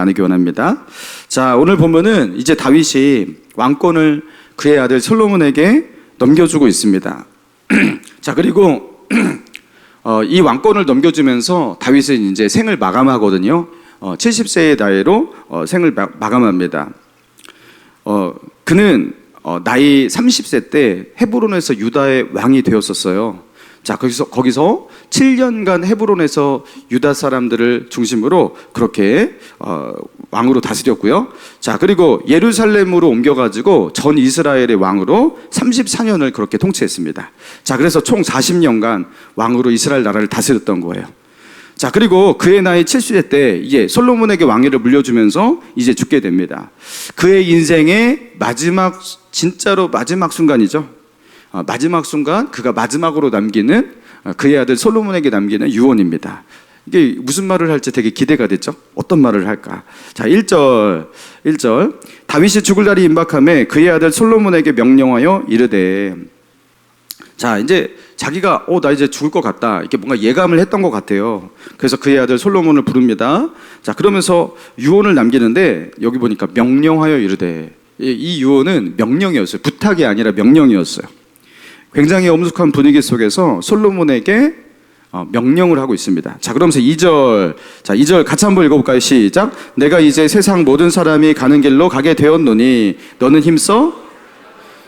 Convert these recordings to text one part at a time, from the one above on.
나누기 원합니다. 자, 오늘 보면은 이제 다윗이 왕권을 그의 아들 솔로몬에게 넘겨주고 있습니다. 자, 그리고 이 왕권을 넘겨주면서 다윗은 이제 생을 마감하거든요. 70세의 나이로 생을 마감합니다. 그는 나이 30세 때 헤브론에서 유다의 왕이 되었었어요. 자, 거기서 7년간 헤브론에서 유다 사람들을 중심으로 그렇게 왕으로 다스렸고요. 자, 그리고 예루살렘으로 옮겨가지고 전 이스라엘의 왕으로 34년을 그렇게 통치했습니다. 자, 그래서 총 40년간 왕으로 이스라엘 나라를 다스렸던 거예요. 자, 그리고 그의 나이 70세 때 이제 솔로몬에게 왕위를 물려주면서 이제 죽게 됩니다. 그의 인생의 마지막, 진짜로 마지막 순간이죠. 마지막 순간 그가 마지막으로 남기는 그의 아들 솔로몬에게 남기는 유언입니다. 이게 무슨 말을 할지 되게 기대가 됐죠. 어떤 말을 할까? 자, 1절 다윗이 죽을 날이 임박함에 그의 아들 솔로몬에게 명령하여 이르되. 자, 이제 자기가 나 이제 죽을 것 같다, 이렇게 뭔가 예감을 했던 것 같아요. 그래서 그의 아들 솔로몬을 부릅니다. 자, 그러면서 유언을 남기는데 여기 보니까 명령하여 이르되. 이 유언은 명령이었어요. 부탁이 아니라 명령이었어요. 굉장히 엄숙한 분위기 속에서 솔로몬에게 명령을 하고 있습니다. 자, 그러면서 2절, 자, 2절 같이 한번 읽어볼까요? 시작. 내가 이제 세상 모든 사람이 가는 길로 가게 되었노니 너는 힘써.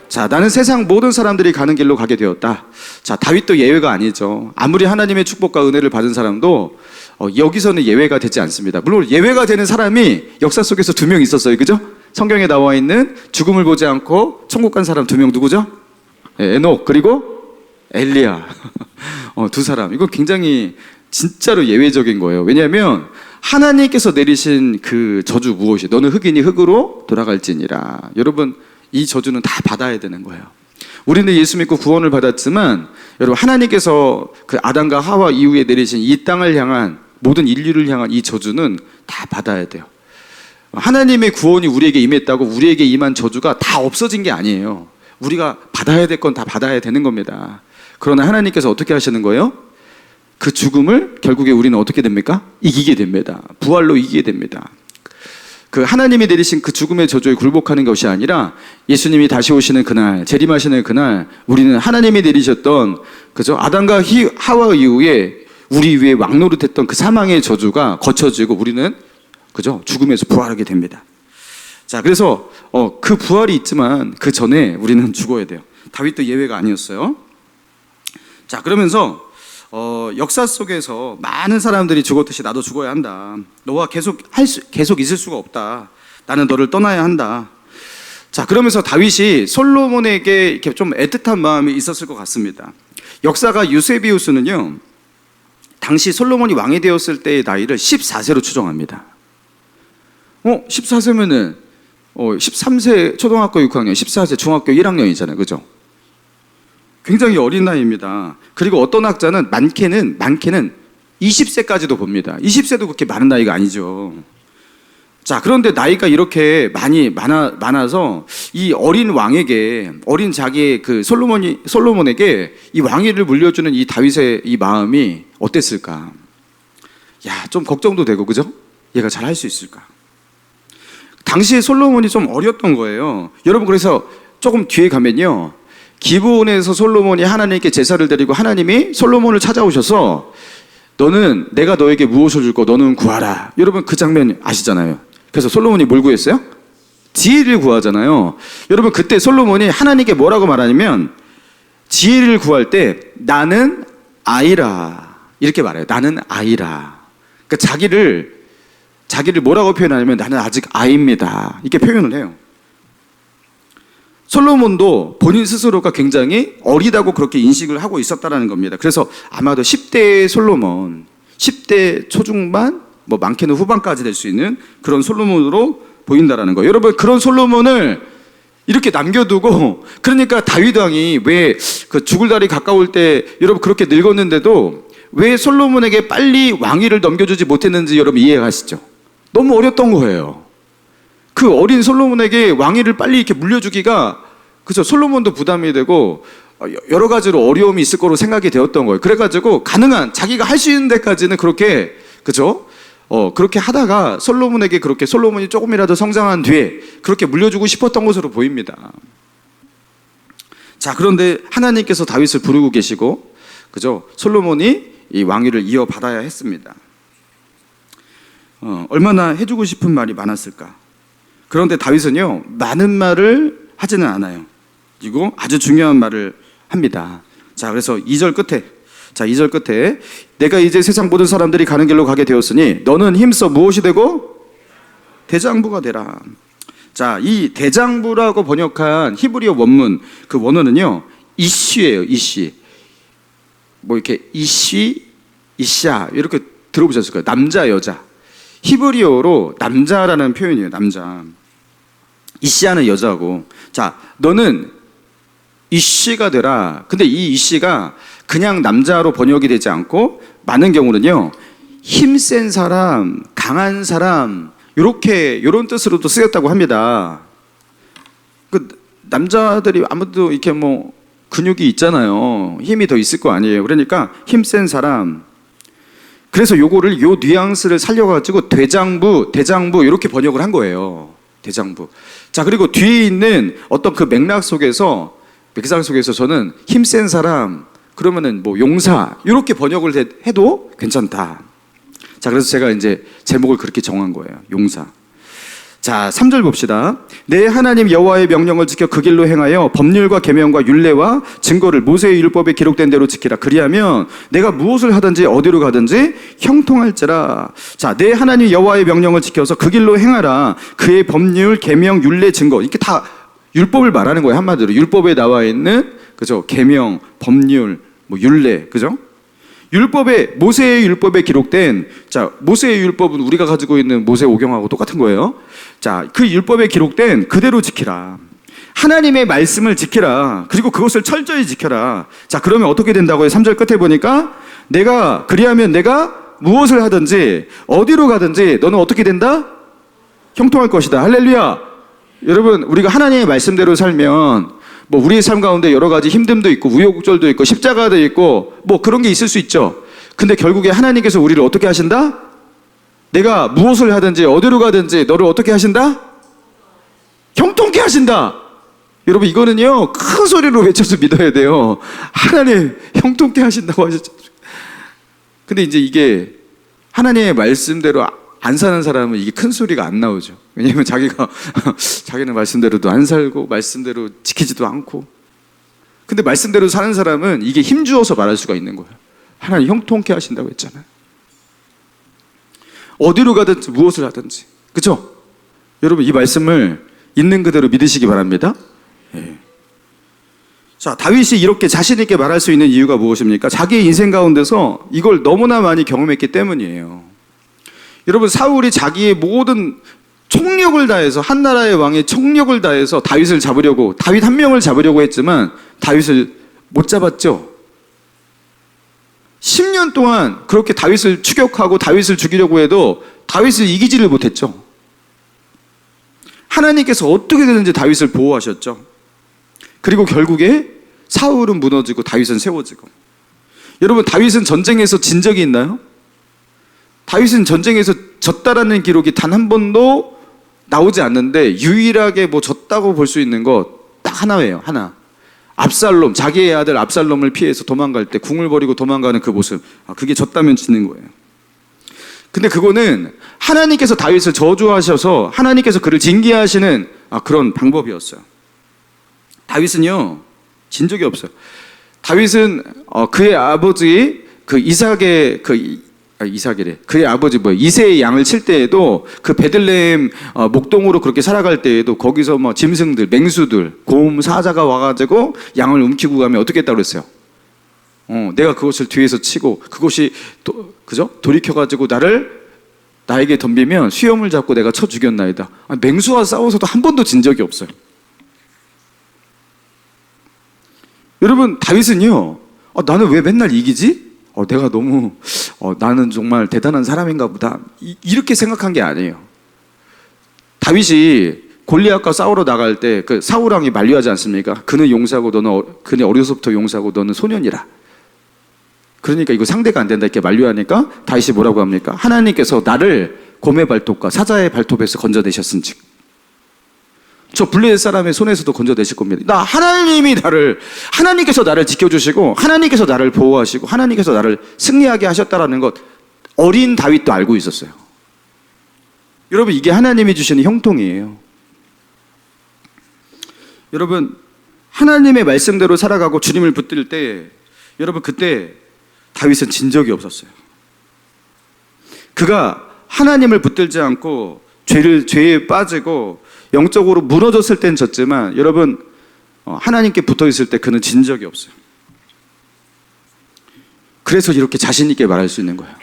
자, 나는 세상 모든 사람들이 가는 길로 가게 되었다. 자, 다윗도 예외가 아니죠. 아무리 하나님의 축복과 은혜를 받은 사람도 여기서는 예외가 되지 않습니다. 물론 예외가 되는 사람이 역사 속에서 2명 있었어요. 그죠? 성경에 나와 있는 죽음을 보지 않고 천국 간 사람 2명 누구죠? 에녹 그리고 엘리야. 2사람. 이거 굉장히 진짜로 예외적인 거예요. 왜냐하면 하나님께서 내리신 그 저주 무엇이, 너는 흙이니 흙으로 돌아갈지니라. 여러분, 이 저주는 다 받아야 되는 거예요. 우리는 예수 믿고 구원을 받았지만 여러분, 하나님께서 그 아담과 하와 이후에 내리신 이 땅을 향한, 모든 인류를 향한 이 저주는 다 받아야 돼요. 하나님의 구원이 우리에게 임했다고 우리에게 임한 저주가 다 없어진 게 아니에요. 우리가 받아야 될 건 다 받아야 되는 겁니다. 그러나 하나님께서 어떻게 하시는 거예요? 그 죽음을 결국에 우리는 어떻게 됩니까? 이기게 됩니다. 부활로 이기게 됩니다. 그 하나님이 내리신 그 죽음의 저주에 굴복하는 것이 아니라 예수님이 다시 오시는 그날, 재림하시는 그날, 우리는 하나님이 내리셨던, 그죠? 아담과 하와 이후에 우리 위에 왕노릇했던 그 사망의 저주가 거쳐지고 우리는, 그죠? 죽음에서 부활하게 됩니다. 자, 그래서 그 부활이 있지만 그 전에 우리는 죽어야 돼요. 다윗도 예외가 아니었어요. 자, 그러면서 역사 속에서 많은 사람들이 죽었듯이 나도 죽어야 한다. 너와 계속 있을 수가 없다. 나는 너를 떠나야 한다. 자, 그러면서 다윗이 솔로몬에게 이렇게 좀 애틋한 마음이 있었을 것 같습니다. 역사가 유세비우스는요, 당시 솔로몬이 왕이 되었을 때의 나이를 14세로 추정합니다. 14세면은 13세 초등학교 6학년, 14세 중학교 1학년이잖아요. 그죠? 굉장히 어린 나이입니다. 그리고 어떤 학자는 많게는 20세까지도 봅니다. 20세도 그렇게 많은 나이가 아니죠. 자, 그런데 나이가 이렇게 많아서 이 어린 왕에게, 어린 자기의 그 솔로몬에게 이 왕위를 물려주는 이 다윗의 이 마음이 어땠을까? 야, 좀 걱정도 되고, 그죠? 얘가 잘 할 수 있을까? 당시에 솔로몬이 좀 어렸던 거예요. 여러분, 그래서 조금 뒤에 가면요, 기브온에서 솔로몬이 하나님께 제사를 드리고 하나님이 솔로몬을 찾아오셔서 너는, 내가 너에게 무엇을 줄 거 너는 구하라. 여러분, 그 장면 아시잖아요. 그래서 솔로몬이 뭘 구했어요? 지혜를 구하잖아요. 여러분, 그때 솔로몬이 하나님께 뭐라고 말하냐면, 지혜를 구할 때 나는 아이라 이렇게 말해요. 나는 아이라. 그러니까 자기를 뭐라고 표현하냐면 나는 아직 아이입니다, 이렇게 표현을 해요. 솔로몬도 본인 스스로가 굉장히 어리다고 그렇게 인식을 하고 있었다는 겁니다. 그래서 아마도 10대의 솔로몬, 10대 초중반, 뭐 많게는 후반까지 될 수 있는 그런 솔로몬으로 보인다는 거예요. 여러분, 그런 솔로몬을 이렇게 남겨두고, 그러니까 다윗 왕이 왜 그 죽을 날이 가까울 때 여러분 그렇게 늙었는데도 왜 솔로몬에게 빨리 왕위를 넘겨주지 못했는지 여러분 이해하시죠? 너무 어렸던 거예요. 그 어린 솔로몬에게 왕위를 빨리 이렇게 물려주기가, 그죠? 솔로몬도 부담이 되고 여러 가지로 어려움이 있을 거로 생각이 되었던 거예요. 그래가지고 가능한, 자기가 할 수 있는 데까지는 그렇게, 그죠? 그렇게 하다가 솔로몬에게 그렇게 솔로몬이 조금이라도 성장한 뒤에 그렇게 물려주고 싶었던 것으로 보입니다. 자, 그런데 하나님께서 다윗을 부르고 계시고, 그죠? 솔로몬이 이 왕위를 이어받아야 했습니다. 얼마나 해주고 싶은 말이 많았을까? 그런데 다윗은요, 많은 말을 하지는 않아요. 그리고 아주 중요한 말을 합니다. 자, 그래서 2절 끝에 내가 이제 세상 모든 사람들이 가는 길로 가게 되었으니 너는 힘써 무엇이 되고? 대장부가 되라. 자, 이 대장부라고 번역한 히브리어 원문, 그 원어는요, 이쉬예요, 이쉬. 뭐 이렇게 이쉬, 이샤 이렇게 들어보셨을 거예요. 남자, 여자. 히브리어로 남자라는 표현이에요, 남자. 이시아는 여자고. 자, 너는 이씨가 되라. 근데 이 이씨가 그냥 남자로 번역이 되지 않고 많은 경우는요, 힘센 사람, 강한 사람, 이런 뜻으로도 쓰였다고 합니다. 그 남자들이 아무도 이렇게 뭐 근육이 있잖아요. 힘이 더 있을 거 아니에요. 그러니까 힘센 사람. 그래서 요거를 요 뉘앙스를 살려가지고 대장부 이렇게 번역을 한 거예요. 대장부. 자, 그리고 뒤에 있는 어떤 그 맥락 속에서 저는 힘센 사람, 그러면은 뭐 용사, 이렇게 번역을 해도 괜찮다. 자, 그래서 제가 이제 제목을 그렇게 정한 거예요. 용사. 자, 3절 봅시다. 내 하나님 여호와의 명령을 지켜 그 길로 행하여 법률과 계명과 율례와 증거를 모세의 율법에 기록된 대로 지키라. 그리하면 내가 무엇을 하든지 어디로 가든지 형통할지라. 자, 내 하나님 여호와의 명령을 지켜서 그 길로 행하라. 그의 법률, 계명, 율례, 증거, 이렇게 다 율법을 말하는 거예요. 한마디로 율법에 나와 있는, 그죠? 계명, 법률, 뭐 율례, 그죠? 율법에, 모세의 율법에 기록된, 자, 모세의 율법은 우리가 가지고 있는 모세 오경하고 똑같은 거예요. 자, 그 율법에 기록된 그대로 지키라. 하나님의 말씀을 지키라. 그리고 그것을 철저히 지켜라. 자, 그러면 어떻게 된다고요? 3절 끝에 보니까 그리하면 내가 무엇을 하든지 어디로 가든지 너는 어떻게 된다? 형통할 것이다. 할렐루야. 여러분, 우리가 하나님의 말씀대로 살면 뭐 우리의 삶 가운데 여러 가지 힘듦도 있고 우여곡절도 있고 십자가도 있고 뭐 그런 게 있을 수 있죠. 근데 결국에 하나님께서 우리를 어떻게 하신다? 내가 무엇을 하든지 어디로 가든지 너를 어떻게 하신다? 형통케 하신다. 여러분, 이거는요 큰 소리로 외쳐서 믿어야 돼요. 하나님 형통케 하신다고 하셨죠. 근데 이제 이게 하나님의 말씀대로 안 사는 사람은 이게 큰 소리가 안 나오죠. 왜냐하면 자기는 말씀대로도 안 살고 말씀대로 지키지도 않고. 근데 말씀대로 사는 사람은 이게 힘주어서 말할 수가 있는 거예요. 하나님 형통케 하신다고 했잖아요. 어디로 가든지 무엇을 하든지, 그렇죠? 여러분, 이 말씀을 있는 그대로 믿으시기 바랍니다. 예. 자, 다윗이 이렇게 자신 있게 말할 수 있는 이유가 무엇입니까? 자기의 인생 가운데서 이걸 너무나 많이 경험했기 때문이에요. 여러분, 사울이 자기의 모든 총력을 다해서, 한 나라의 왕의 총력을 다해서 다윗을 잡으려고, 다윗 한 명을 잡으려고 했지만 다윗을 못 잡았죠. 10년 동안 그렇게 다윗을 추격하고 다윗을 죽이려고 해도 다윗을 이기지를 못했죠. 하나님께서 어떻게든지 다윗을 보호하셨죠. 그리고 결국에 사울은 무너지고 다윗은 세워지고. 여러분, 다윗은 전쟁에서 진 적이 있나요? 다윗은 전쟁에서 졌다라는 기록이 단 한 번도 나오지 않는데, 유일하게 뭐 졌다고 볼 수 있는 것 딱 하나예요. 하나. 압살롬, 자기의 아들 압살롬을 피해서 도망갈 때 궁을 버리고 도망가는 그 모습. 그게 졌다면 지는 거예요. 근데 그거는 하나님께서 다윗을 저주하셔서 하나님께서 그를 징계하시는 그런 방법이었어요. 다윗은요 진 적이 없어요. 다윗은 그의 아버지 그의 아버지 이새의 양을 칠 때에도 그 베들레헴 목동으로 그렇게 살아갈 때에도 거기서 뭐 짐승들, 맹수들, 곰, 사자가 와가지고 양을 움키고 가면 어떻게 했다고 그랬어요? 내가 그것을 뒤에서 치고 그것이 그죠? 돌이켜가지고 나에게 덤비면 수염을 잡고 내가 쳐 죽였나이다. 맹수와 싸워서도 한 번도 진 적이 없어요. 여러분, 다윗은요 나는 왜 맨날 이기지? 내가 너무 나는 정말 대단한 사람인가 보다, 이렇게 생각한 게 아니에요. 다윗이 골리앗과 싸우러 나갈 때 그 사울 왕이 만류하지 않습니까? 그는 용사고 그는 어려서부터 용사고 너는 소년이라. 그러니까 이거 상대가 안 된다 이렇게 만류하니까 다윗이 뭐라고 합니까? 하나님께서 나를 곰의 발톱과 사자의 발톱에서 건져내셨은즉 저 블레셋 사람의 손에서도 건져내실 겁니다. 하나님께서 나를 지켜주시고 하나님께서 나를 보호하시고 하나님께서 나를 승리하게 하셨다라는 것 어린 다윗도 알고 있었어요. 여러분, 이게 하나님이 주시는 형통이에요. 여러분, 하나님의 말씀대로 살아가고 주님을 붙들 때 여러분, 그때 다윗은 진 적이 없었어요. 그가 하나님을 붙들지 않고 죄에 빠지고 영적으로 무너졌을 땐 졌지만 여러분, 하나님께 붙어 있을 때 그는 진 적이 없어요. 그래서 이렇게 자신 있게 말할 수 있는 거예요.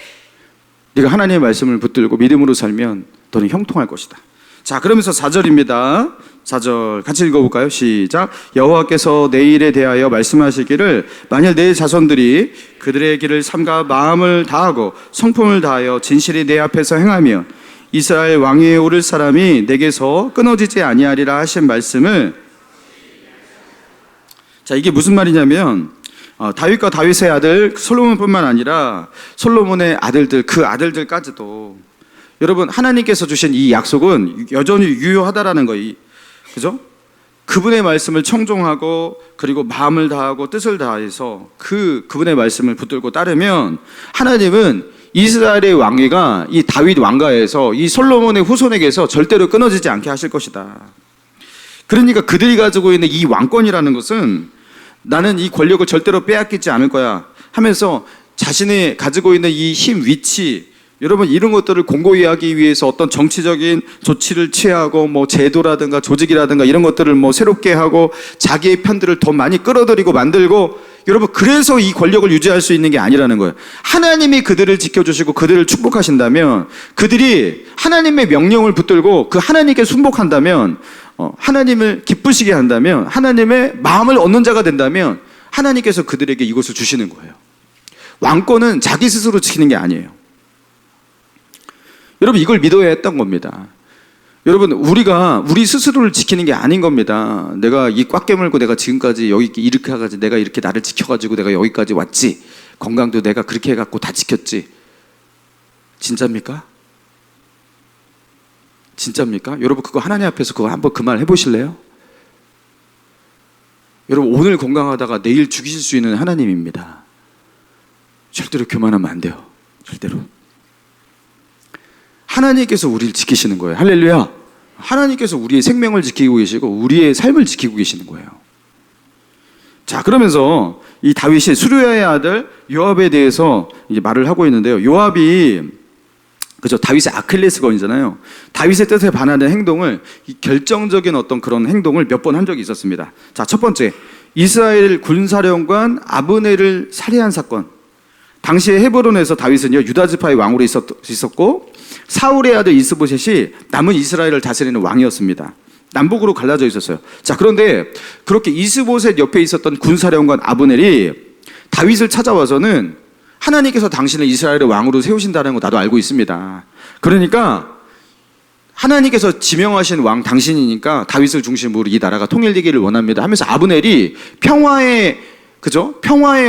네가 하나님의 말씀을 붙들고 믿음으로 살면 너는 형통할 것이다. 자, 그러면서 4절입니다. 4절 같이 읽어볼까요? 시작. 여호와께서 내 일에 대하여 말씀하시기를 만일 내 자손들이 그들의 길을 삼가 마음을 다하고 성품을 다하여 진실이 내 앞에서 행하면 이스라엘 왕위에 오를 사람이 내게서 끊어지지 아니하리라 하신 말씀을. 자, 이게 무슨 말이냐면 다윗과 다윗의 아들 솔로몬뿐만 아니라 솔로몬의 아들들, 그 아들들까지도 여러분, 하나님께서 주신 이 약속은 여전히 유효하다라는 거예요. 그죠? 그분의 말씀을 청종하고 그리고 마음을 다하고 뜻을 다해서 그분의 말씀을 붙들고 따르면 하나님은 이스라엘의 왕위가 이 다윗 왕가에서 이 솔로몬의 후손에게서 절대로 끊어지지 않게 하실 것이다. 그러니까 그들이 가지고 있는 이 왕권이라는 것은 나는 이 권력을 절대로 빼앗기지 않을 거야 하면서 자신이 가지고 있는 이 힘, 위치, 여러분, 이런 것들을 공고히 하기 위해서 어떤 정치적인 조치를 취하고 뭐 제도라든가 조직이라든가 이런 것들을 뭐 새롭게 하고 자기의 편들을 더 많이 끌어들이고 만들고, 여러분, 그래서 이 권력을 유지할 수 있는 게 아니라는 거예요. 하나님이 그들을 지켜주시고 그들을 축복하신다면, 그들이 하나님의 명령을 붙들고 그 하나님께 순복한다면, 하나님을 기쁘시게 한다면, 하나님의 마음을 얻는 자가 된다면 하나님께서 그들에게 이것을 주시는 거예요. 왕권은 자기 스스로 지키는 게 아니에요. 여러분, 이걸 믿어야 했던 겁니다. 여러분, 우리 스스로를 지키는 게 아닌 겁니다. 내가 이 꽉 깨물고 내가 지금까지 여기 이렇게 해가지고 내가 이렇게 나를 지켜가지고 내가 여기까지 왔지. 건강도 내가 그렇게 해갖고 다 지켰지. 진짜입니까? 진짜입니까? 여러분, 그거 하나님 앞에서 그거 한번 그 말 해보실래요? 여러분, 오늘 건강하다가 내일 죽이실 수 있는 하나님입니다. 절대로 교만하면 안 돼요. 절대로. 하나님께서 우리를 지키시는 거예요. 할렐루야. 하나님께서 우리의 생명을 지키고 계시고 우리의 삶을 지키고 계시는 거예요. 자, 그러면서 이 다윗이 수르야의 아들 요압에 대해서 이제 말을 하고 있는데요. 요압이 그죠, 다윗의 아킬레스건이잖아요. 다윗의 뜻에 반하는 행동을, 이 결정적인 어떤 그런 행동을 몇 번 한 적이 있었습니다. 자, 첫 번째, 이스라엘 군사령관 아브넬을 살해한 사건. 당시에 헤브론에서 다윗은요, 유다 지파의 왕으로 있었고 사울의 아들 이스보셋이 남은 이스라엘을 다스리는 왕이었습니다. 남북으로 갈라져 있었어요. 자, 그런데 그렇게 이스보셋 옆에 있었던 군사령관 아브넬이 다윗을 찾아와서는 하나님께서 당신을 이스라엘의 왕으로 세우신다는 거 나도 알고 있습니다. 그러니까 하나님께서 지명하신 왕 당신이니까 다윗을 중심으로 이 나라가 통일되기를 원합니다 하면서 아브넬이 평화의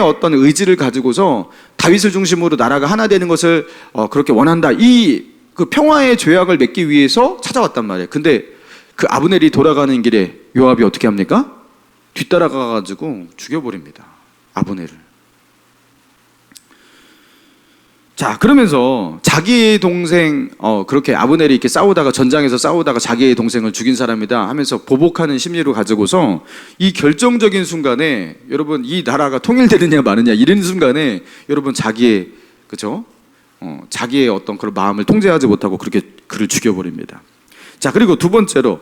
어떤 의지를 가지고서 다윗을 중심으로 나라가 하나 되는 것을 그렇게 원한다. 그 평화의 조약을 맺기 위해서 찾아왔단 말이에요. 근데 그 아브넬이 돌아가는 길에 요압이 어떻게 합니까? 뒤따라가가지고 죽여버립니다. 아브넬을. 자, 그러면서 자기의 동생, 그렇게 아브넬이 이렇게 전장에서 싸우다가 자기의 동생을 죽인 사람이다 하면서 보복하는 심리로 가지고서 이 결정적인 순간에 여러분, 이 나라가 통일되느냐 마느냐 이런 순간에 여러분, 자기의 어떤 그런 마음을 통제하지 못하고 그렇게 그를 죽여버립니다. 자, 그리고 두 번째로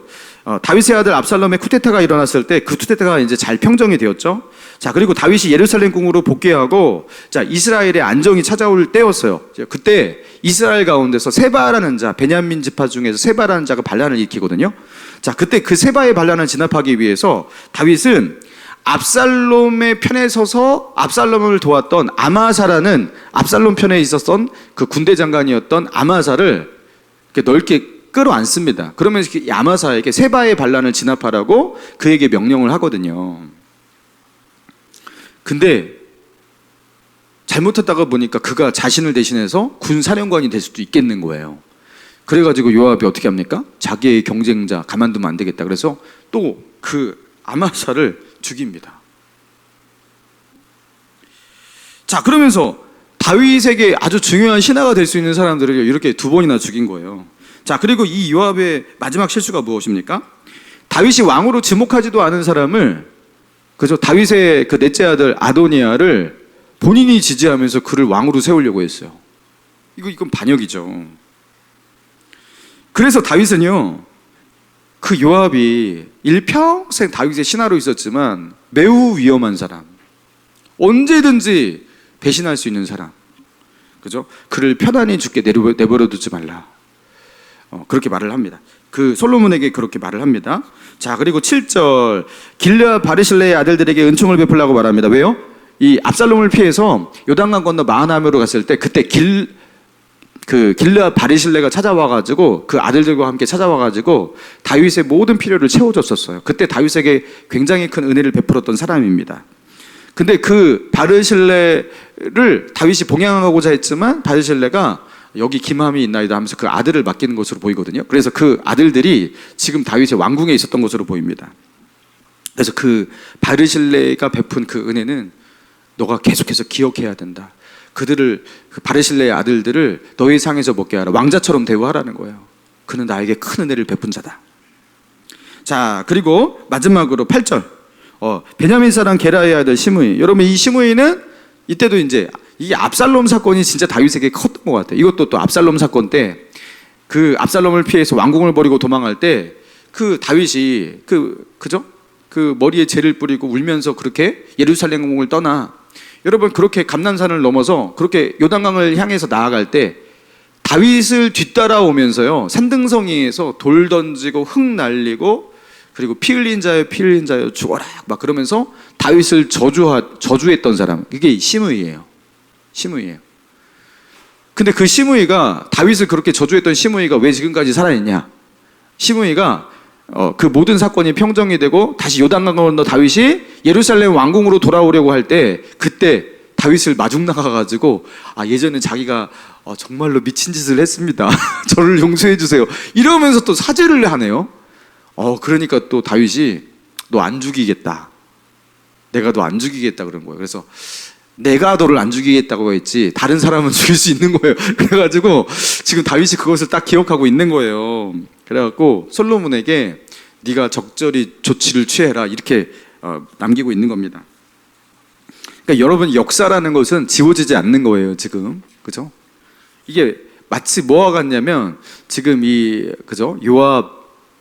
다윗의 아들 압살롬의 쿠데타가 일어났을 때 그 쿠데타가 이제 잘 평정이 되었죠. 자, 그리고 다윗이 예루살렘 궁으로 복귀하고 자, 이스라엘의 안정이 찾아올 때였어요. 그때 이스라엘 가운데서 세바라는 자, 베냐민 지파 중에서 세바라는 자가 반란을 일으키거든요. 자, 그때 그 세바의 반란을 진압하기 위해서 다윗은 압살롬의 편에 서서 압살롬을 도왔던 아마사라는, 압살롬 편에 있었던 그 군대 장관이었던 아마사를 이렇게 넓게 끌어안습니다. 그러면 이 아마사에게 세바의 반란을 진압하라고 그에게 명령을 하거든요. 근데 잘못했다가 보니까 그가 자신을 대신해서 군 사령관이 될 수도 있겠는 거예요. 그래가지고 요압이 어떻게 합니까? 자기의 경쟁자 가만두면 안 되겠다. 그래서 또 그 아마사를 죽입니다. 자, 그러면서 다윗에게 아주 중요한 신하가 될 수 있는 사람들을 이렇게 2번이나 죽인 거예요. 자, 그리고 이 요압의 마지막 실수가 무엇입니까? 다윗이 왕으로 지목하지도 않은 사람을, 그죠? 다윗의 그 넷째 아들 아도니아를 본인이 지지하면서 그를 왕으로 세우려고 했어요. 이건 반역이죠. 그래서 다윗은요, 그 요압이 일평생 다윗의 신하로 있었지만 매우 위험한 사람, 언제든지 배신할 수 있는 사람, 그죠? 그를 편안히 죽게 내버려 두지 말라. 그렇게 말을 합니다. 그 솔로몬에게 그렇게 말을 합니다. 자, 그리고 7절, 길르앗 바르실레의 아들들에게 은총을 베풀라고 말합니다. 왜요? 이 압살롬을 피해서 요단강 건너 마하나임으로 갔을 때, 그때 길르앗 바르실레가 찾아와가지고 그 아들들과 함께 찾아와가지고 다윗의 모든 필요를 채워줬었어요. 그때 다윗에게 굉장히 큰 은혜를 베풀었던 사람입니다. 근데 그 바르실레를 다윗이 봉양하고자 했지만 바르실레가 여기 김함이 있나이다 하면서 그 아들을 맡기는 것으로 보이거든요. 그래서 그 아들들이 지금 다윗의 왕궁에 있었던 것으로 보입니다. 그래서 그 바르실레가 베푼 그 은혜는 너가 계속해서 기억해야 된다. 그들을, 그 바르실레의 아들들을 너의 상에서 먹게 하라. 왕자처럼 대우하라는 거예요. 그는 나에게 큰 은혜를 베푼 자다. 자, 그리고 마지막으로 8절, 베냐민 사람 게라의 아들 시므이. 여러분, 이 시므이는 이때도 이제 이 압살롬 사건이 진짜 다윗에게 컸던 것 같아요. 이것도 또 압살롬 사건 때 그 압살롬을 피해서 왕궁을 버리고 도망할 때 그 다윗이 그죠? 그 머리에 재를 뿌리고 울면서 그렇게 예루살렘궁을 떠나, 여러분, 그렇게 감난산을 넘어서 그렇게 요단강을 향해서 나아갈 때 다윗을 뒤따라오면서요, 산등성이에서 돌 던지고 흙 날리고 그리고 피 흘린 자여 피 흘린 자여 죽어라 막 그러면서 다윗을 저주했던 사람, 그게 시므이예요. 근데 그 시므이가, 다윗을 그렇게 저주했던 시므이가 왜 지금까지 살아있냐? 시므이가 그 모든 사건이 평정이 되고 다시 요단강 건너 다윗이 예루살렘 왕궁으로 돌아오려고 할 때, 그때 다윗을 마중 나가가지고 예전에 자기가 정말로 미친 짓을 했습니다. 저를 용서해 주세요. 이러면서 또 사죄를 하네요. 그러니까 또 다윗이 너 안 죽이겠다. 내가 너 안 죽이겠다 그런 거예요. 그래서 내가 너를 안 죽이겠다고 했지 다른 사람은 죽일 수 있는 거예요. 그래가지고 지금 다윗이 그것을 딱 기억하고 있는 거예요. 그래갖고 솔로몬에게 네가 적절히 조치를 취해라 이렇게 남기고 있는 겁니다. 그러니까 여러분, 역사라는 것은 지워지지 않는 거예요. 지금, 그죠? 이게 마치 뭐와 같냐면 지금 그죠? 요압,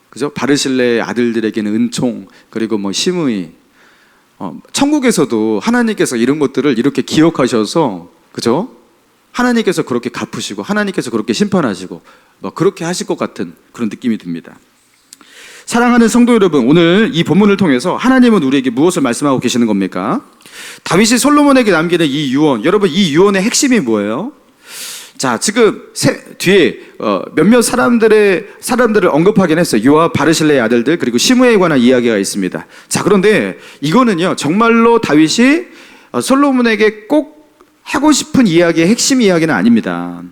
그죠? 바르실레의 아들들에게는 은총, 그리고 뭐 시므이, 천국에서도 하나님께서 이런 것들을 이렇게 기억하셔서, 그죠? 하나님께서 그렇게 갚으시고 하나님께서 그렇게 심판하시고 그렇게 하실 것 같은 그런 느낌이 듭니다. 사랑하는 성도 여러분, 오늘 이 본문을 통해서 하나님은 우리에게 무엇을 말씀하고 계시는 겁니까? 다윗이 솔로몬에게 남기는 이 유언, 여러분, 이 유언의 핵심이 뭐예요? 자, 지금 뒤에 몇몇 사람들을 언급하긴 했어요. 요압, 바르실레의 아들들, 그리고 시므에 관한 이야기가 있습니다. 자, 그런데 이거는요, 정말로 다윗이 솔로몬에게 꼭 하고 싶은 이야기의 핵심 이야기는 아닙니다.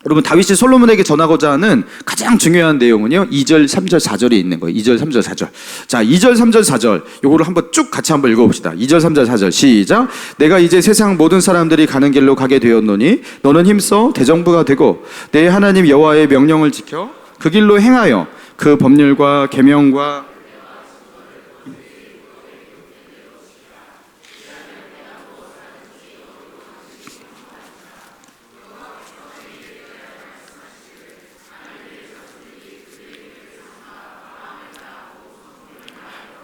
여러분, 다윗이 솔로몬에게 전하고자 하는 가장 중요한 내용은요, 2절, 3절, 4절에 있는 거예요. 2절, 3절, 4절. 자, 2절, 3절, 4절. 요거를 한번 쭉 같이 한번 읽어봅시다. 2절, 3절, 4절. 시작. 내가 이제 세상 모든 사람들이 가는 길로 가게 되었노니 너는 힘써 대정부가 되고 내 하나님 여호와의 명령을 지켜 그 길로 행하여 그 법률과 계명과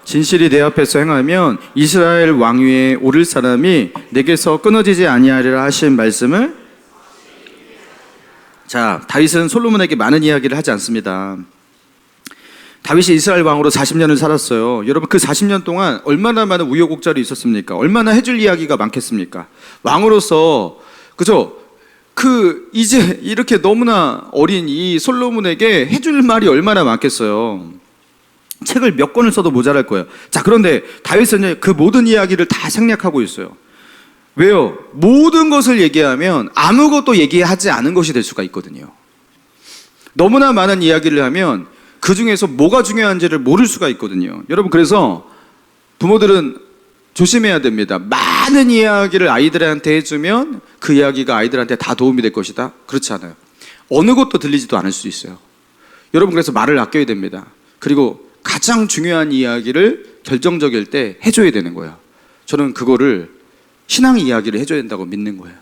진실이 내 앞에서 행하면 이스라엘 왕위에 오를 사람이 내게서 끊어지지 아니하리라 하신 말씀을. 자, 다윗은 솔로몬에게 많은 이야기를 하지 않습니다. 다윗이 이스라엘 왕으로 40년을 살았어요. 여러분, 그 40년 동안 얼마나 많은 우여곡절이 있었습니까? 얼마나 해줄 이야기가 많겠습니까? 왕으로서, 그죠? 이제 이렇게 너무나 어린 이 솔로몬에게 해줄 말이 얼마나 많겠어요. 책을 몇 권을 써도 모자랄 거예요. 자, 그런데 다윗은 그 모든 이야기를 다 생략하고 있어요. 왜요? 모든 것을 얘기하면 아무것도 얘기하지 않은 것이 될 수가 있거든요. 너무나 많은 이야기를 하면 그 중에서 뭐가 중요한지를 모를 수가 있거든요. 여러분, 그래서 부모들은 조심해야 됩니다. 많은 이야기를 아이들한테 해주면 그 이야기가 아이들한테 다 도움이 될 것이다. 그렇지 않아요. 어느 것도 들리지도 않을 수 있어요. 여러분, 그래서 말을 아껴야 됩니다. 그리고 가장 중요한 이야기를 결정적일 때 해줘야 되는 거예요. 저는 그거를 신앙 이야기를 해줘야 된다고 믿는 거예요.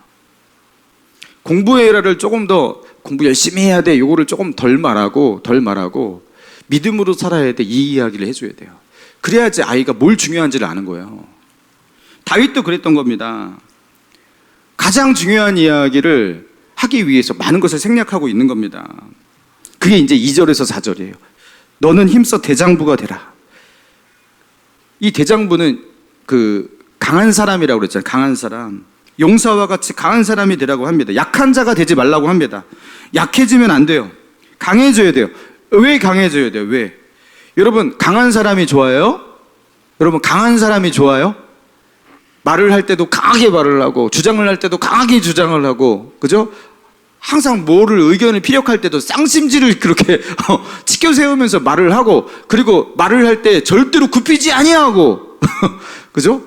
공부해라를 조금 더 공부 열심히 해야 돼, 요거를 조금 덜 말하고 믿음으로 살아야 돼, 이 이야기를 해줘야 돼요. 그래야지 아이가 뭘 중요한지를 아는 거예요. 다윗도 그랬던 겁니다. 가장 중요한 이야기를 하기 위해서 많은 것을 생략하고 있는 겁니다. 그게 이제 2절에서 4절이에요. 너는 힘써 대장부가 되라. 이 대장부는 그 강한 사람이라고 그랬잖아요. 강한 사람. 용사와 같이 강한 사람이 되라고 합니다. 약한 자가 되지 말라고 합니다. 약해지면 안 돼요. 강해져야 돼요. 왜 강해져야 돼요? 왜? 여러분, 강한 사람이 좋아요? 여러분, 강한 사람이 좋아요? 말을 할 때도 강하게 말을 하고, 주장을 할 때도 강하게 주장을 하고, 그죠? 항상 뭐를 의견을 피력할 때도 쌍심지를 그렇게 치켜 세우면서 말을 하고, 그리고 말을 할 때 절대로 굽히지 아니하고 그죠?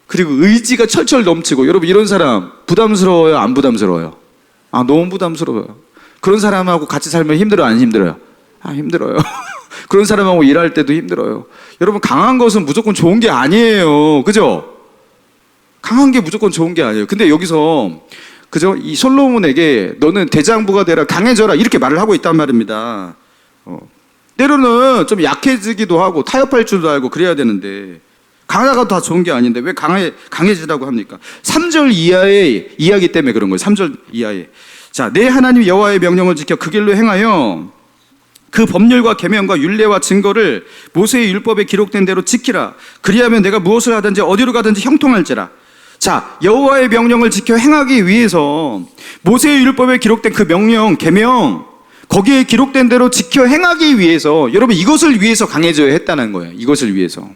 그리고 의지가 철철 넘치고. 여러분, 이런 사람 부담스러워요? 안 부담스러워요? 아, 너무 부담스러워요. 그런 사람하고 같이 살면 힘들어요? 안 힘들어요? 아, 힘들어요. 그런 사람하고 일할 때도 힘들어요. 여러분, 강한 것은 무조건 좋은 게 아니에요. 그죠? 강한 게 무조건 좋은 게 아니에요. 근데 여기서 그죠? 이 솔로몬에게 너는 대장부가 되라, 강해져라, 이렇게 말을 하고 있단 말입니다. 때로는 좀 약해지기도 하고 타협할 줄도 알고 그래야 되는데, 강하다가 다 좋은 게 아닌데 왜 강해지라고 합니까? 3절 이하의 이야기 때문에 그런 거예요. 3절 이하에. 자, 내 하나님 여호와의 명령을 지켜 그 길로 행하여 그 법률과 계명과 율례와 증거를 모세의 율법에 기록된 대로 지키라. 그리하면 내가 무엇을 하든지 어디로 가든지 형통할지라. 자, 여호와의 명령을 지켜 행하기 위해서 모세의 율법에 기록된 그 명령, 계명, 거기에 기록된 대로 지켜 행하기 위해서, 여러분, 이것을 위해서 강해져야 했다는 거예요. 이것을 위해서.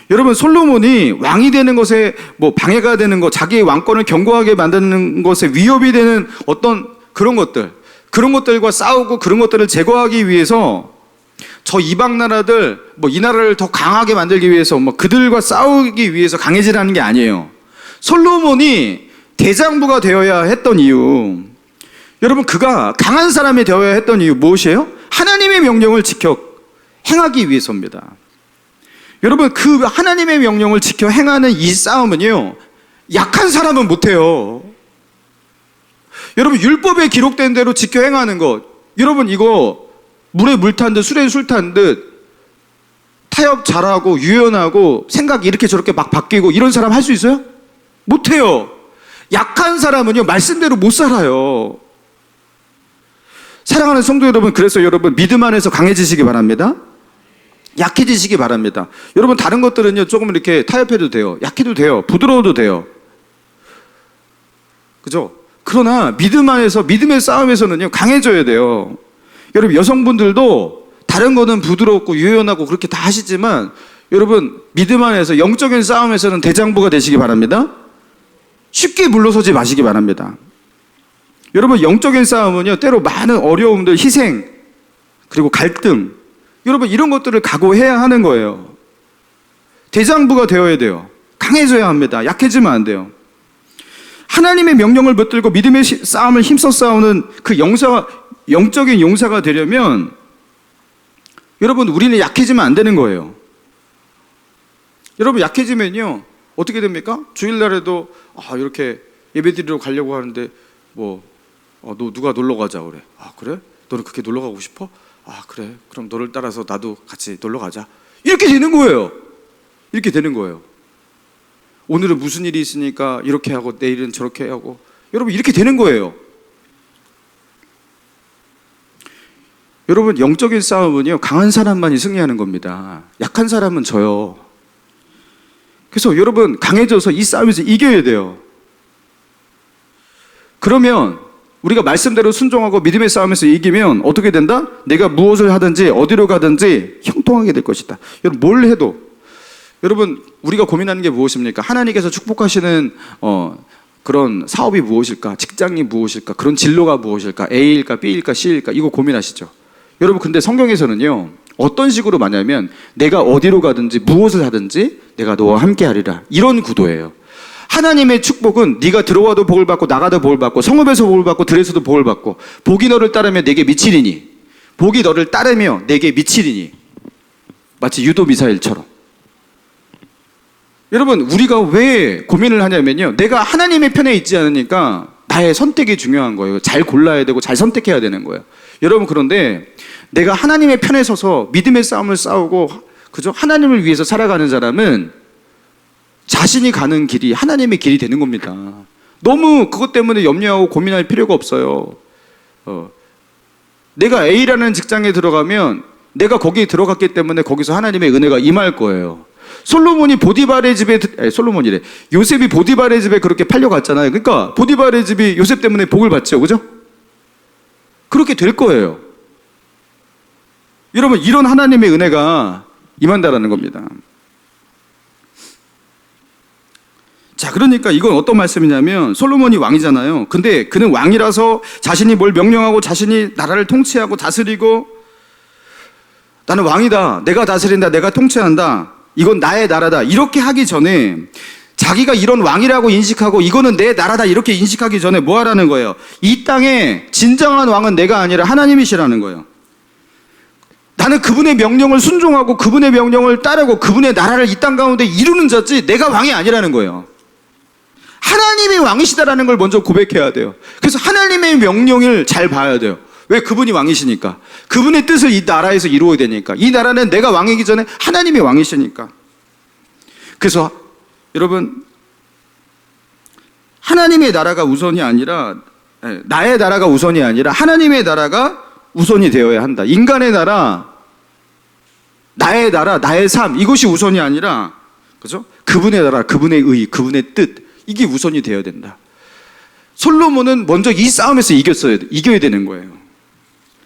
여러분, 솔로몬이 왕이 되는 것에 뭐 방해가 되는 것, 자기의 왕권을 견고하게 만드는 것에 위협이 되는 어떤 그런 것들과 싸우고 그런 것들을 제거하기 위해서 저 이방 나라들, 뭐 이 나라를 더 강하게 만들기 위해서 뭐 그들과 싸우기 위해서 강해지라는 게 아니에요. 솔로몬이 대장부가 되어야 했던 이유, 여러분, 그가 강한 사람이 되어야 했던 이유 무엇이에요? 하나님의 명령을 지켜 행하기 위해서입니다. 여러분, 그 하나님의 명령을 지켜 행하는 이 싸움은요, 약한 사람은 못해요. 여러분, 율법에 기록된 대로 지켜 행하는 것, 여러분, 이거 물에 물 탄 듯 술에 술 탄 듯 타협 잘하고 유연하고 생각이 이렇게 저렇게 막 바뀌고 이런 사람 할 수 있어요? 못해요. 약한 사람은요, 말씀대로 못 살아요. 사랑하는 성도 여러분, 그래서 여러분, 믿음 안에서 강해지시기 바랍니다. 약해지시기 바랍니다. 여러분, 다른 것들은요, 조금 이렇게 타협해도 돼요. 약해도 돼요. 부드러워도 돼요. 그죠? 그러나 믿음 안에서, 믿음의 싸움에서는요, 강해져야 돼요. 여러분, 여성분들도 다른 거는 부드럽고 유연하고 그렇게 다 하시지만, 여러분, 믿음 안에서 영적인 싸움에서는 대장부가 되시기 바랍니다. 쉽게 물러서지 마시기 바랍니다. 여러분, 영적인 싸움은요, 때로 많은 어려움들, 희생, 그리고 갈등, 여러분, 이런 것들을 각오해야 하는 거예요. 대장부가 되어야 돼요. 강해져야 합니다. 약해지면 안 돼요. 하나님의 명령을 붙들고 믿음의 싸움을 힘써 싸우는 그 영적인 용사가 되려면, 여러분, 우리는 약해지면 안 되는 거예요. 여러분, 약해지면요, 어떻게 됩니까? 주일날에도 이렇게 예배드리러 가려고 하는데 너 누가 놀러 가자 그래. 아, 그래? 너는 그렇게 놀러 가고 싶어? 아, 그래. 그럼 너를 따라서 나도 같이 놀러 가자. 이렇게 되는 거예요. 이렇게 되는 거예요. 오늘은 무슨 일이 있으니까 이렇게 하고 내일은 저렇게 하고. 여러분, 이렇게 되는 거예요. 여러분, 영적인 싸움은요, 강한 사람만이 승리하는 겁니다. 약한 사람은 져요. 그래서 여러분, 강해져서 이 싸움에서 이겨야 돼요. 그러면 우리가 말씀대로 순종하고 믿음의 싸움에서 이기면 어떻게 된다? 내가 무엇을 하든지 어디로 가든지 형통하게 될 것이다. 여러분, 뭘 해도, 여러분, 우리가 고민하는 게 무엇입니까? 하나님께서 축복하시는 그런 사업이 무엇일까? 직장이 무엇일까? 그런 진로가 무엇일까? A일까? B일까? C일까? 이거 고민하시죠. 여러분, 근데 성경에서는요, 어떤 식으로 말하냐면 내가 어디로 가든지 무엇을 하든지 내가 너와 함께 하리라, 이런 구도예요. 하나님의 축복은 네가 들어와도 복을 받고 나가도 복을 받고 성읍에서 복을 받고 들에서도 복을 받고 복이 너를 따르며 내게 미치리니, 복이 너를 따르며 내게 미치리니, 마치 유도 미사일처럼. 여러분, 우리가 왜 고민을 하냐면요, 내가 하나님의 편에 있지 않으니까 나의 선택이 중요한 거예요. 잘 골라야 되고 잘 선택해야 되는 거예요. 여러분, 그런데 내가 하나님의 편에 서서 믿음의 싸움을 싸우고, 그죠? 하나님을 위해서 살아가는 사람은 자신이 가는 길이 하나님의 길이 되는 겁니다. 너무 그것 때문에 염려하고 고민할 필요가 없어요. 내가 A라는 직장에 들어가면 내가 거기에 들어갔기 때문에 거기서 하나님의 은혜가 임할 거예요. 솔로몬이 보디발의 집에, 솔로몬이래, 요셉이 보디발의 집에 그렇게 팔려갔잖아요. 그러니까 보디발의 집이 요셉 때문에 복을 받죠, 그죠? 그렇게 될 거예요. 여러분, 이런 하나님의 은혜가 임한다라는 겁니다. 자, 그러니까 이건 어떤 말씀이냐면, 솔로몬이 왕이잖아요. 근데 그는 왕이라서 자신이 뭘 명령하고 자신이 나라를 통치하고 다스리고, 나는 왕이다, 내가 다스린다, 내가 통치한다, 이건 나의 나라다, 이렇게 하기 전에 자기가 이런 왕이라고 인식하고 이거는 내 나라다 이렇게 인식하기 전에 뭐 하라는 거예요? 이 땅에 진정한 왕은 내가 아니라 하나님이시라는 거예요. 나는 그분의 명령을 순종하고 그분의 명령을 따르고 그분의 나라를 이 땅 가운데 이루는 자지 내가 왕이 아니라는 거예요. 하나님이 왕이시다라는 걸 먼저 고백해야 돼요. 그래서 하나님의 명령을 잘 봐야 돼요. 왜? 그분이 왕이시니까. 그분의 뜻을 이 나라에서 이루어야 되니까. 이 나라는 내가 왕이기 전에 하나님이 왕이시니까. 그래서 여러분, 하나님의 나라가 우선이 아니라, 나의 나라가 우선이 아니라 하나님의 나라가 우선이 되어야 한다. 인간의 나라, 나의 나라, 나의 삶, 이것이 우선이 아니라, 그죠? 그분의 나라, 그분의 의, 그분의 뜻, 이게 우선이 되어야 된다. 솔로몬은 먼저 이 싸움에서 이겨야 되는 거예요.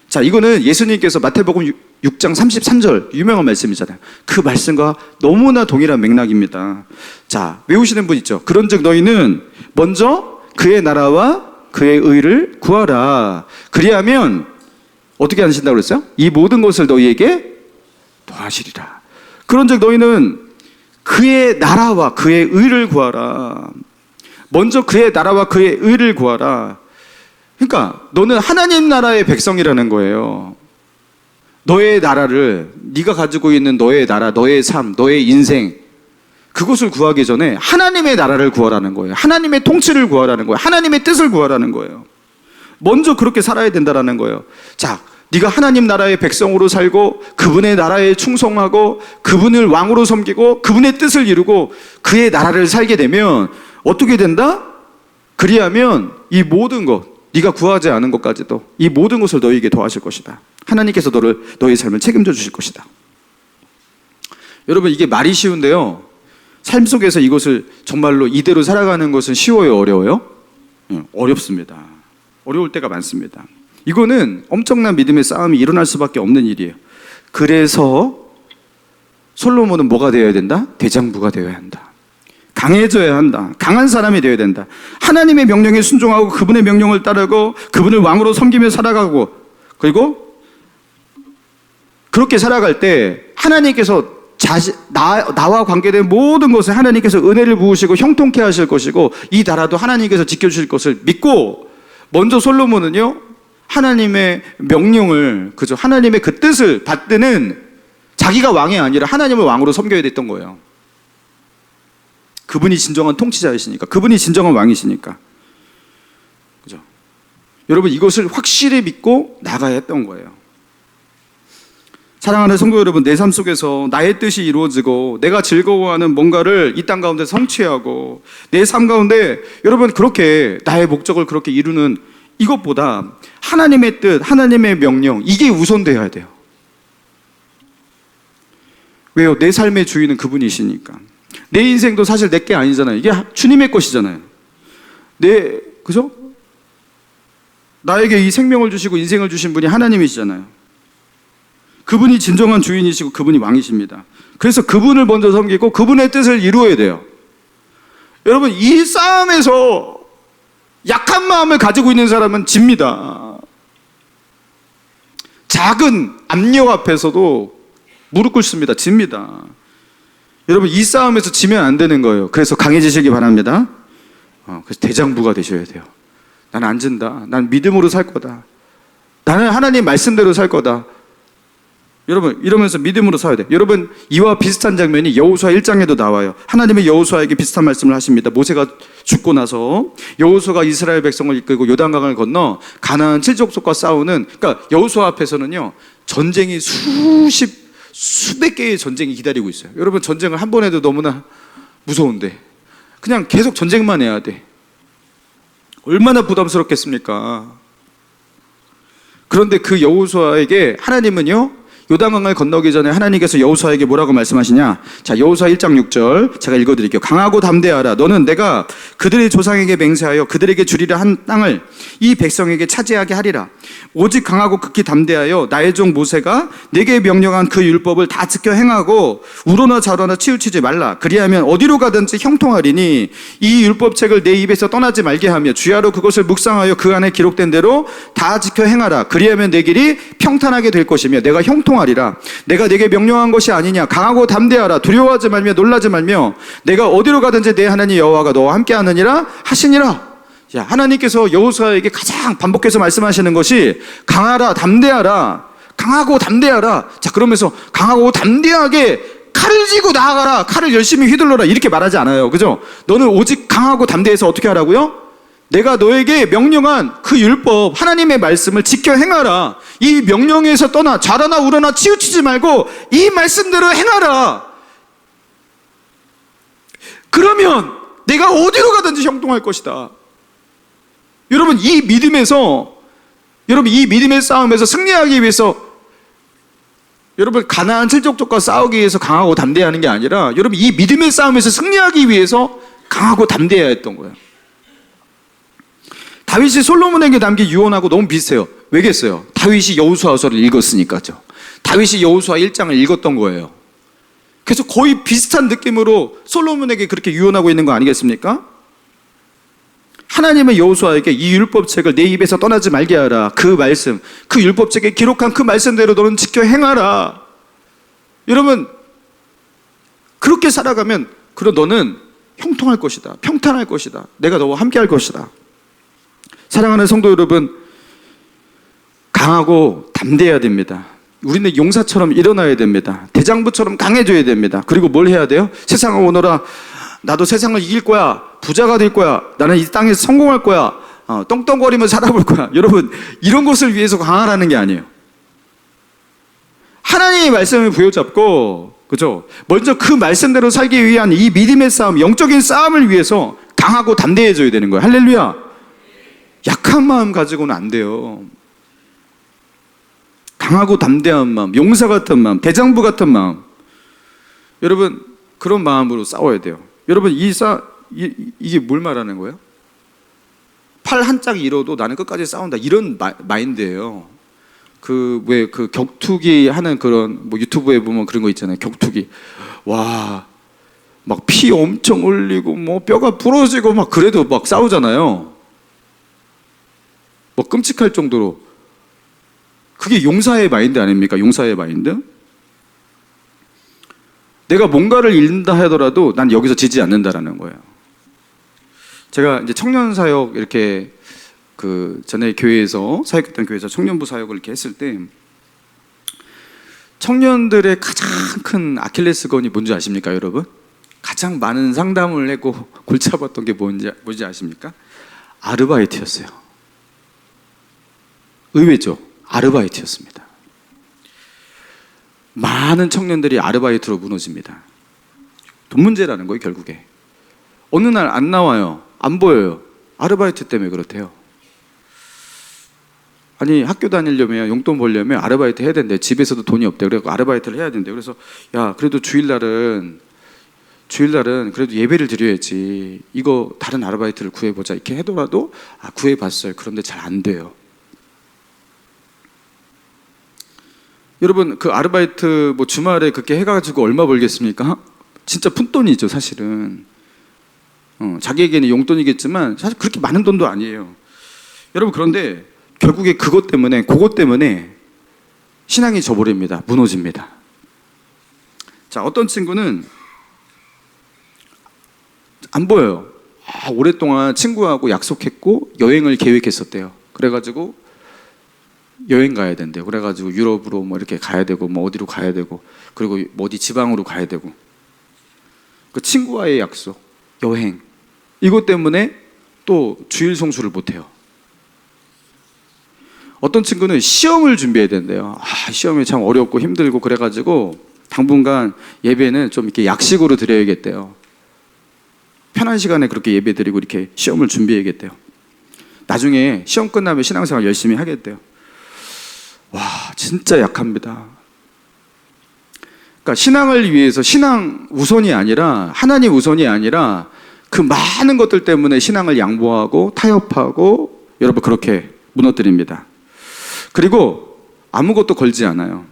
자, 이거는 예수님께서 마태복음 6장 33절 유명한 말씀이잖아요. 그 말씀과 너무나 동일한 맥락입니다. 자, 외우시는 분 있죠? 그런즉 너희는 먼저 그의 나라와 그의 의를 구하라. 그리하면 어떻게 하신다고 그랬어요? 이 모든 것을 너희에게 더하시리라. 그런즉 너희는 그의 나라와 그의 의를 구하라. 먼저 그의 나라와 그의 의를 구하라. 그러니까 너는 하나님 나라의 백성이라는 거예요. 너의 나라를, 네가 가지고 있는 너의 나라, 너의 삶, 너의 인생, 그것을 구하기 전에 하나님의 나라를 구하라는 거예요. 하나님의 통치를 구하라는 거예요. 하나님의 뜻을 구하라는 거예요. 먼저 그렇게 살아야 된다라는 거예요. 자, 네가 하나님 나라의 백성으로 살고 그분의 나라에 충성하고 그분을 왕으로 섬기고 그분의 뜻을 이루고 그의 나라를 살게 되면 어떻게 된다? 그리하면 이 모든 것, 네가 구하지 않은 것까지도 이 모든 것을 너희에게 더하실 것이다. 하나님께서 너의 삶을 책임져 주실 것이다. 여러분, 이게 말이 쉬운데요, 삶 속에서 이것을 정말로 이대로 살아가는 것은 쉬워요, 어려워요? 어렵습니다. 어려울 때가 많습니다. 이거는 엄청난 믿음의 싸움이 일어날 수밖에 없는 일이에요. 그래서 솔로몬은 뭐가 되어야 된다? 대장부가 되어야 한다. 강해져야 한다. 강한 사람이 되어야 된다. 하나님의 명령에 순종하고 그분의 명령을 따르고 그분을 왕으로 섬기며 살아가고, 그리고 그렇게 살아갈 때 하나님께서 나와 관계된 모든 것에 하나님께서 은혜를 부으시고 형통케 하실 것이고 이 나라도 하나님께서 지켜주실 것을 믿고, 먼저 솔로몬은요, 하나님의 명령을, 그죠, 하나님의 그 뜻을 받드는, 자기가 왕이 아니라 하나님을 왕으로 섬겨야 됐던 거예요. 그분이 진정한 통치자이시니까, 그분이 진정한 왕이시니까. 그죠? 여러분, 이것을 확실히 믿고 나가야 했던 거예요. 사랑하는 성도 여러분, 내 삶 속에서 나의 뜻이 이루어지고 내가 즐거워하는 뭔가를 이 땅 가운데 성취하고 내 삶 가운데, 여러분, 그렇게 나의 목적을 그렇게 이루는 이것보다 하나님의 뜻, 하나님의 명령, 이게 우선되어야 돼요. 왜요? 내 삶의 주인은 그분이시니까. 내 인생도 사실 내 게 아니잖아요. 이게 주님의 것이잖아요. 그죠? 나에게 이 생명을 주시고 인생을 주신 분이 하나님이시잖아요. 그분이 진정한 주인이시고 그분이 왕이십니다. 그래서 그분을 먼저 섬기고 그분의 뜻을 이루어야 돼요. 여러분, 이 싸움에서 약한 마음을 가지고 있는 사람은 집니다. 작은 압력 앞에서도 무릎 꿇습니다. 집니다. 여러분, 이 싸움에서 지면 안 되는 거예요. 그래서 강해지시기 바랍니다. 그래서 대장부가 되셔야 돼요. 나는 안 진다. 난 믿음으로 살 거다. 나는 하나님 말씀대로 살 거다. 여러분, 이러면서 믿음으로 살아야 돼요. 여러분, 이와 비슷한 장면이 여호수아 1장에도 나와요. 하나님의 여호수아에게 비슷한 말씀을 하십니다. 모세가 죽고 나서 여호수아가 이스라엘 백성을 이끌고 요단강을 건너 가나안 7족속과 싸우는, 그러니까 여호수아 앞에서는요, 전쟁이 수백 개의 전쟁이 기다리고 있어요. 여러분, 전쟁을 한 번 해도 너무나 무서운데 그냥 계속 전쟁만 해야 돼. 얼마나 부담스럽겠습니까? 그런데 그 여호수아에게 하나님은요, 요단강을 건너기 전에 하나님께서 여호수아에게 뭐라고 말씀하시냐? 자, 여호수아 1장 6절 제가 읽어드릴게요. 강하고 담대하라. 너는 내가 그들의 조상에게 맹세하여 그들에게 주리라 한 땅을 이 백성에게 차지하게 하리라. 오직 강하고 극히 담대하여 나의 종 모세가 내게 명령한 그 율법을 다 지켜 행하고 우러나 좌로나 치우치지 말라. 그리하면 어디로 가든지 형통하리니 이 율법책을 내 입에서 떠나지 말게 하며 주야로 그것을 묵상하여 그 안에 기록된 대로 다 지켜 행하라. 그리하면 내 길이 평탄하게 될 것이며 내가 형통하리라. 내가 내게 명령한 것이 아니냐. 강하고 담대하라. 두려워하지 말며 놀라지 말며 내가 어디로 가든지 내 하나님 여호와가 너와 함께 하느니라 하시니라. 자, 하나님께서 여호수아에게 가장 반복해서 말씀하시는 것이 강하라, 담대하라, 강하고 담대하라. 자, 그러면서 강하고 담대하게 칼을 쥐고 나아가라, 칼을 열심히 휘둘러라, 이렇게 말하지 않아요. 그죠? 너는 오직 강하고 담대해서 어떻게 하라고요? 내가 너에게 명령한 그 율법, 하나님의 말씀을 지켜 행하라. 이 명령에서 떠나 좌로나 우로나 치우치지 말고 이 말씀대로 행하라. 그러면 내가 어디로 가든지 형통할 것이다. 여러분, 이 믿음에서, 여러분, 이 믿음의 싸움에서 승리하기 위해서, 여러분, 가나안 7족족과 싸우기 위해서 강하고 담대하는 게 아니라, 여러분, 이 믿음의 싸움에서 승리하기 위해서 강하고 담대해야 했던 거예요. 다윗이 솔로몬에게 남긴 유언하고 너무 비슷해요. 왜겠어요? 다윗이 여호수아서를 읽었으니까죠. 다윗이 여호수아 1장을 읽었던 거예요. 그래서 거의 비슷한 느낌으로 솔로몬에게 그렇게 유언하고 있는 거 아니겠습니까? 하나님은 여호수아에게 이 율법책을 내 입에서 떠나지 말게 하라. 그 말씀, 그 율법책에 기록한 그 말씀대로 너는 지켜 행하라. 여러분, 그렇게 살아가면 그럼 너는 형통할 것이다. 평탄할 것이다. 내가 너와 함께 할 것이다. 사랑하는 성도 여러분, 강하고 담대해야 됩니다. 우리는 용사처럼 일어나야 됩니다. 대장부처럼 강해져야 됩니다. 그리고 뭘 해야 돼요? 세상을 오너라. 나도 세상을 이길 거야. 부자가 될 거야. 나는 이 땅에서 성공할 거야. 떵떵거리며 살아볼 거야. 여러분, 이런 것을 위해서 강하라는 게 아니에요. 하나님의 말씀을 부여잡고, 그죠? 먼저 그 말씀대로 살기 위한 이 믿음의 싸움, 영적인 싸움을 위해서 강하고 담대해져야 되는 거예요. 할렐루야. 약한 마음 가지고는 안 돼요. 강하고 담대한 마음, 용사 같은 마음, 대장부 같은 마음. 여러분, 그런 마음으로 싸워야 돼요. 여러분, 이게 뭘 말하는 거예요? 팔 한 짝 잃어도 나는 끝까지 싸운다, 이런 마인드예요. 그 격투기 하는 그런, 뭐 유튜브에 보면 그런 거 있잖아요. 격투기. 와, 막 피 엄청 흘리고 뭐 뼈가 부러지고 막 그래도 막 싸우잖아요. 뭐 끔찍할 정도로. 그게 용사의 마인드 아닙니까? 용사의 마인드? 내가 뭔가를 잃는다 하더라도 난 여기서 지지 않는다라는 거예요. 제가 이제 청년 사역 이렇게 전에 교회에서 사역했던 교회에서 청년부 사역을 이렇게 했을 때 청년들의 가장 큰 아킬레스건이 뭔지 아십니까, 여러분? 가장 많은 상담을 했고 골치 아팠던 게 뭔지 아십니까? 아르바이트였어요. 의외죠? 아르바이트였습니다. 많은 청년들이 아르바이트로 무너집니다. 돈 문제라는 거예요, 결국에. 어느 날 안 나와요. 안 보여요. 아르바이트 때문에 그렇대요. 아니, 학교 다니려면, 용돈 벌려면 아르바이트 해야 된대. 집에서도 돈이 없대. 그래서 아르바이트를 해야 된대. 그래서 야, 그래도 주일날은 그래도 예배를 드려야지. 이거 다른 아르바이트를 구해보자. 이렇게 해더라도 구해봤어요. 그런데 잘 안 돼요. 여러분 그 아르바이트 뭐 주말에 그렇게 해가지고 얼마 벌겠습니까? 진짜 푼돈이죠 사실은. 자기에게는 용돈이겠지만 사실 그렇게 많은 돈도 아니에요. 여러분 그런데 결국에 그것 때문에 신앙이 저버립니다. 무너집니다. 자, 어떤 친구는 안 보여요. 오랫동안 친구하고 약속했고 여행을 계획했었대요. 그래가지고 여행 가야 된대요. 그래가지고 유럽으로 뭐 이렇게 가야 되고 뭐 어디로 가야 되고 그리고 뭐 어디 지방으로 가야 되고 그 친구와의 약속, 여행 이것 때문에 또 주일 성수를 못해요. 어떤 친구는 시험을 준비해야 된대요. 시험이 참 어렵고 힘들고 그래가지고 당분간 예배는 좀 이렇게 약식으로 드려야겠대요. 편한 시간에 그렇게 예배 드리고 이렇게 시험을 준비해야겠대요. 나중에 시험 끝나면 신앙생활 열심히 하겠대요. 와, 진짜 약합니다. 그러니까 신앙을 위해서 신앙 우선이 아니라 하나님 우선이 아니라 그 많은 것들 때문에 신앙을 양보하고 타협하고 여러분 그렇게 무너뜨립니다. 그리고 아무것도 걸지 않아요.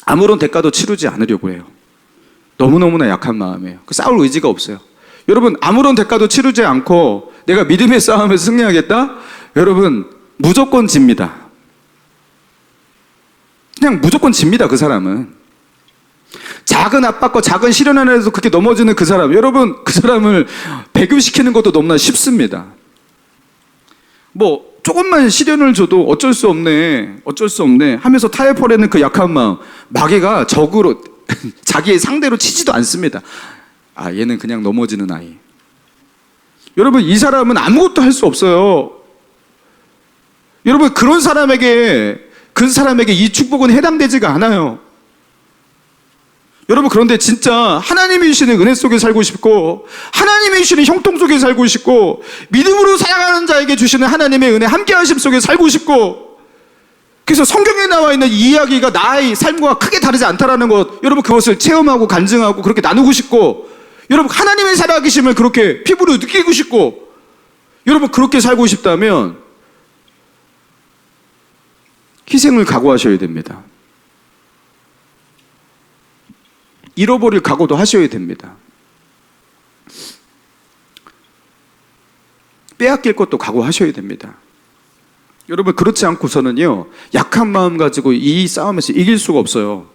아무런 대가도 치르지 않으려고 해요. 너무너무나 약한 마음이에요. 싸울 의지가 없어요. 여러분 아무런 대가도 치르지 않고 내가 믿음의 싸움에서 승리하겠다? 여러분 무조건 집니다. 그냥 무조건 집니다. 그 사람은 작은 압박과 작은 시련 안에서 그렇게 넘어지는 그 사람, 여러분 그 사람을 배교시키는 것도 너무나 쉽습니다. 뭐 조금만 시련을 줘도 어쩔 수 없네 하면서 타협하려는 그 약한 마음, 마귀가 적으로 자기의 상대로 치지도 않습니다. 얘는 그냥 넘어지는 아이. 여러분 이 사람은 아무것도 할 수 없어요. 여러분 그런 사람에게 이 축복은 해당되지가 않아요. 여러분 그런데 진짜 하나님이 주시는 은혜 속에 살고 싶고 하나님이 주시는 형통 속에 살고 싶고 믿음으로 살아가는 자에게 주시는 하나님의 은혜 함께하심 속에 살고 싶고, 그래서 성경에 나와 있는 이 이야기가 나의 삶과 크게 다르지 않다라는 것, 여러분 그것을 체험하고 간증하고 그렇게 나누고 싶고, 여러분 하나님의 살아계심을 그렇게 피부로 느끼고 싶고, 여러분 그렇게 살고 싶다면 희생을 각오하셔야 됩니다. 잃어버릴 각오도 하셔야 됩니다. 빼앗길 것도 각오하셔야 됩니다. 여러분 그렇지 않고서는요 약한 마음 가지고 이 싸움에서 이길 수가 없어요.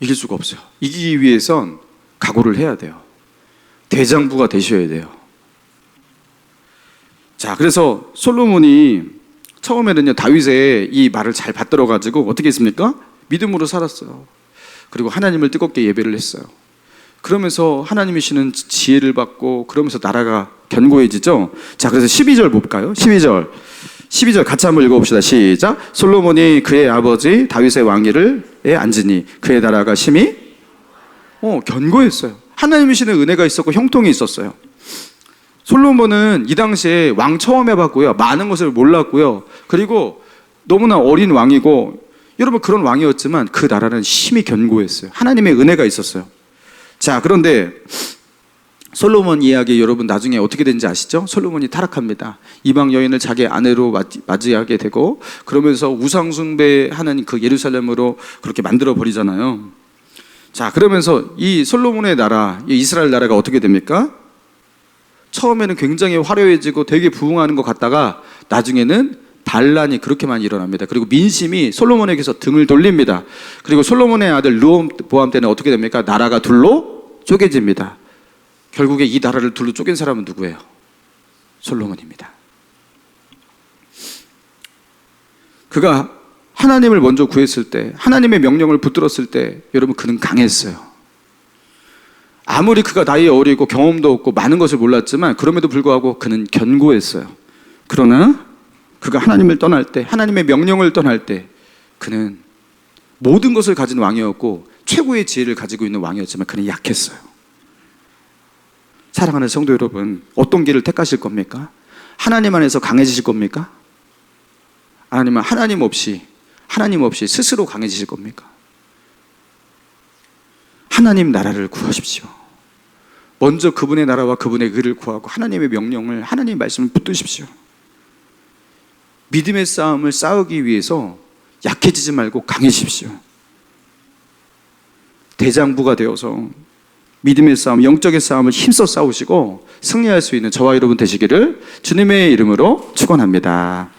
이길 수가 없어요. 이기기 위해선 각오를 해야 돼요. 대장부가 되셔야 돼요. 자, 그래서 솔로몬이 처음에는요 다윗의 이 말을 잘 받들어 가지고 어떻게 했습니까? 믿음으로 살았어요. 그리고 하나님을 뜨겁게 예배를 했어요. 그러면서 하나님이 주시는 지혜를 받고 그러면서 나라가 견고해지죠. 자, 그래서 12절 볼까요? 12절 같이 한번 읽어봅시다. 시작. 솔로몬이 그의 아버지 다윗의 왕위에 앉으니 그의 나라가 심히 견고했어요. 하나님이 주시는 은혜가 있었고 형통이 있었어요. 솔로몬은 이 당시에 왕 처음 해봤고요, 많은 것을 몰랐고요, 그리고 너무나 어린 왕이고, 여러분 그런 왕이었지만 그 나라는 심히 견고했어요. 하나님의 은혜가 있었어요. 자, 그런데 솔로몬 이야기 여러분 나중에 어떻게 된지 아시죠? 솔로몬이 타락합니다. 이방 여인을 자기 아내로 맞이하게 되고, 그러면서 우상 숭배하는 그 예루살렘으로 그렇게 만들어 버리잖아요. 자, 그러면서 이 솔로몬의 나라, 이 이스라엘 나라가 어떻게 됩니까? 처음에는 굉장히 화려해지고 되게 부흥하는 것 같다가 나중에는 반란이 그렇게 많이 일어납니다. 그리고 민심이 솔로몬에게서 등을 돌립니다. 그리고 솔로몬의 아들 르호보암 때는 어떻게 됩니까? 나라가 둘로 쪼개집니다. 결국에 이 나라를 둘로 쪼갠 사람은 누구예요? 솔로몬입니다. 그가 하나님을 먼저 구했을 때, 하나님의 명령을 붙들었을 때, 여러분 그는 강했어요. 아무리 그가 나이 어리고 경험도 없고 많은 것을 몰랐지만 그럼에도 불구하고 그는 견고했어요. 그러나 그가 하나님을 떠날 때, 하나님의 명령을 떠날 때 그는 모든 것을 가진 왕이었고 최고의 지혜를 가지고 있는 왕이었지만 그는 약했어요. 사랑하는 성도 여러분, 어떤 길을 택하실 겁니까? 하나님 안에서 강해지실 겁니까? 아니면 하나님 없이 스스로 강해지실 겁니까? 하나님 나라를 구하십시오. 먼저 그분의 나라와 그분의 의를 구하고 하나님의 명령을, 하나님의 말씀을 붙드십시오. 믿음의 싸움을 싸우기 위해서 약해지지 말고 강해지십시오. 대장부가 되어서 믿음의 싸움, 영적의 싸움을 힘써 싸우시고 승리할 수 있는 저와 여러분 되시기를 주님의 이름으로 축원합니다.